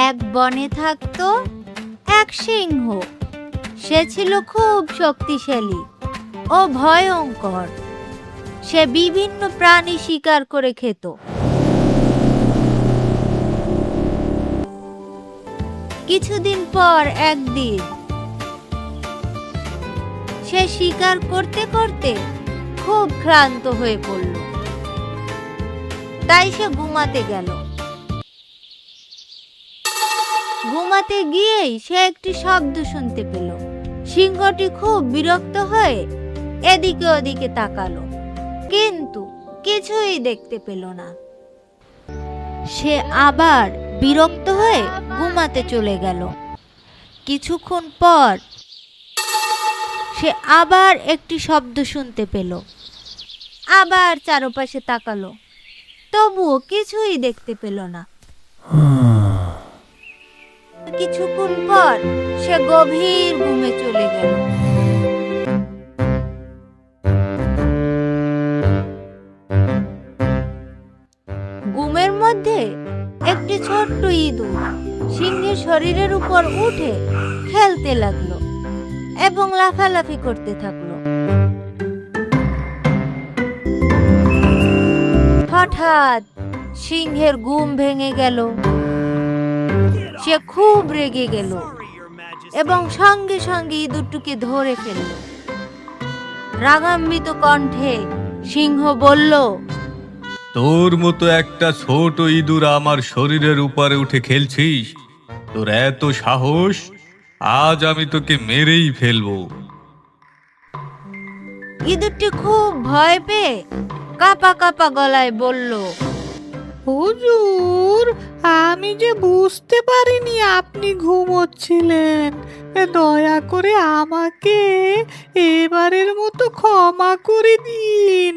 এক বনে থাকতো এক সিংহ। সে ছিল খুব শক্তিশালী ও ভয়ঙ্কর। সে বিভিন্ন প্রাণী শিকার করে খেত। কিছুদিন পর একদিন সে শিকার করতে করতে খুব ক্লান্ত হয়ে পড়ল। তাই সে ঘুমাতে গেল। ঘুমাতে গিয়েই সে একটি শব্দ শুনতে পেল। সিংহটি খুব বিরক্ত হয়ে এদিকে ওদিকে তাকালো, কিন্তু কিছুই দেখতে পেল না। সে আবার বিরক্ত হয়ে ঘুমাতে চলে গেল। কিছুক্ষণ পর সে আবার একটি শব্দ শুনতে পেল। আবার চারপাশে তাকালো, তবুও কিছুই দেখতে পেল না। কিছুক্ষণ পর সে গভীর ঘুমে চলে গেল। ঘুমের মধ্যে একটি ছোট্ট ইঁদুর সিংহের শরীরের উপর উঠে খেলতে লাগলো এবং লাফালাফি করতে থাকলো। হঠাৎ সিংহের ঘুম ভেঙে গেল। সে খুব রেগে গেল এবং সঙ্গে সঙ্গে ইঁদুরটিকে ধরে ফেলল। রাগান্বিত কণ্ঠে সিংহ বলল, তোর মতো একটা ছোট ইঁদুর আমার শরীরের উপরে উঠে খেলছিস? তোর এত সাহস! আজ আমি তোকে মেরেই ফেলবো। ইঁদুরটি খুব ভয় পেয়ে কাঁপা কাঁপা গলায় বলল, হুজুর, আমি যে বুঝতে পারিনি আপনি ঘুমোচ্ছিলেন। দয়া করে আমাকে এবারের মতো ক্ষমা করে দিন।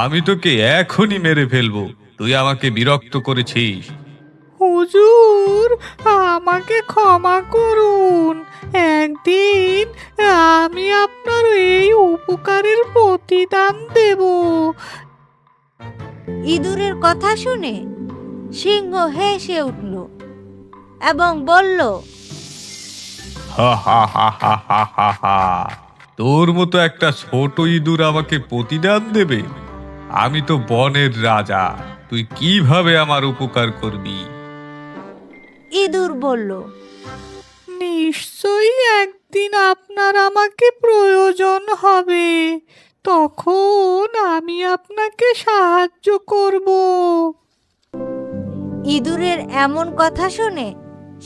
আমি তোকে এখনই মেরে ফেলবো। তুই আমাকে বিরক্ত করেছিস। হুজুর, আমাকে ক্ষমা করুন। একদিন আমি আপনার এই উপকারের প্রতিদান দেব। ইঁদুরের কথা শুনে সিংহ হেসে উঠল এবং বলল, হা হা হা হা হা হা হা। তোর মতো একটা ছোট ইঁদুর আমাকে প্রতিদান দেবে? আমি তো বনের রাজা। তুই কিভাবে আমার উপকার করবি? ইঁদুর বলল, নিশ্চয়ই একদিন আপনার আমাকে প্রয়োজন হবে, তখন আমি আপনাকে সাহায্য করব। ইঁদুরের এমন কথা শুনে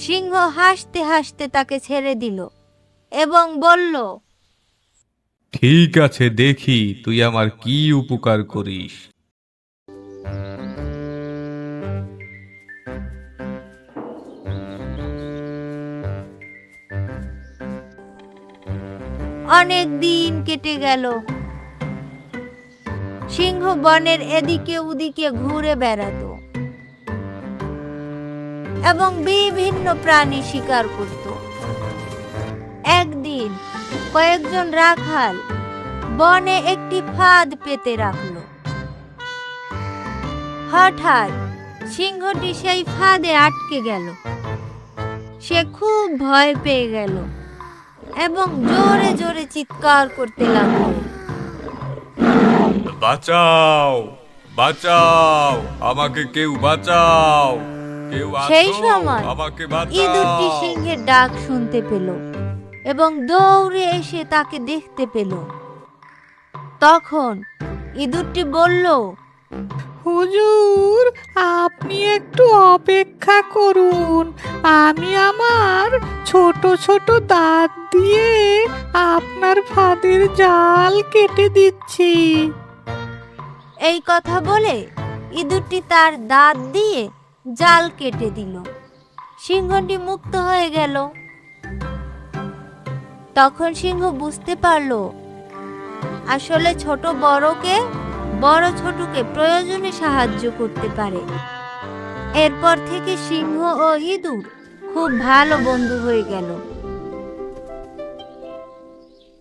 সিংহ হাসতে হাসতে তাকে ছেড়ে দিল এবং বলল, ঠিক আছে, দেখি তুই আমার কি উপকার করিস। অনেক দিন কেটে গেল। সিংহ বনের এদিকে ওদিকে ঘুরে বেড়াতো এবং বিভিন্ন প্রাণী শিকার করত। একদিন কয়েকজন রাখাল বনে একটি ফাঁদ পেতে রাখলো। হঠাৎ সিংহটি সেই ফাঁদে আটকে গেল। সে খুব ভয় পেয়ে গেল এবং জোরে জোরে চিৎকার করতে লাগলো, বাঁচাও, বাঁচাও, আমাকে কেউ বাঁচাও, কেউ সেই আছো? সময় আমাকে বাঁচাও। ইঁদুরটি সিংহের ডাক শুনতে পেল এবং দৌড়ে এসে তাকে দেখতে পেল। তখন ইঁদুরটি বলল, হুজুর, আপনি একটু অপেক্ষা করুন। আমি আমার ছোট ছোট দাঁত দিয়ে আপনার ফাঁদের জাল কেটে দিচ্ছি। এই কথা বলে ইঁদুরটি তার দাঁত দিয়ে জাল কেটে দিল। সিংহটি মুক্ত হয়ে গেল। তখন সিংহ বুঝতে পারল, আসলে ছোট বড়কে, বড় ছোটকে প্রয়োজনে সাহায্য করতে পারে। এরপর থেকে সিংহ ও ইঁদুর খুব ভালো বন্ধু হয়ে গেল।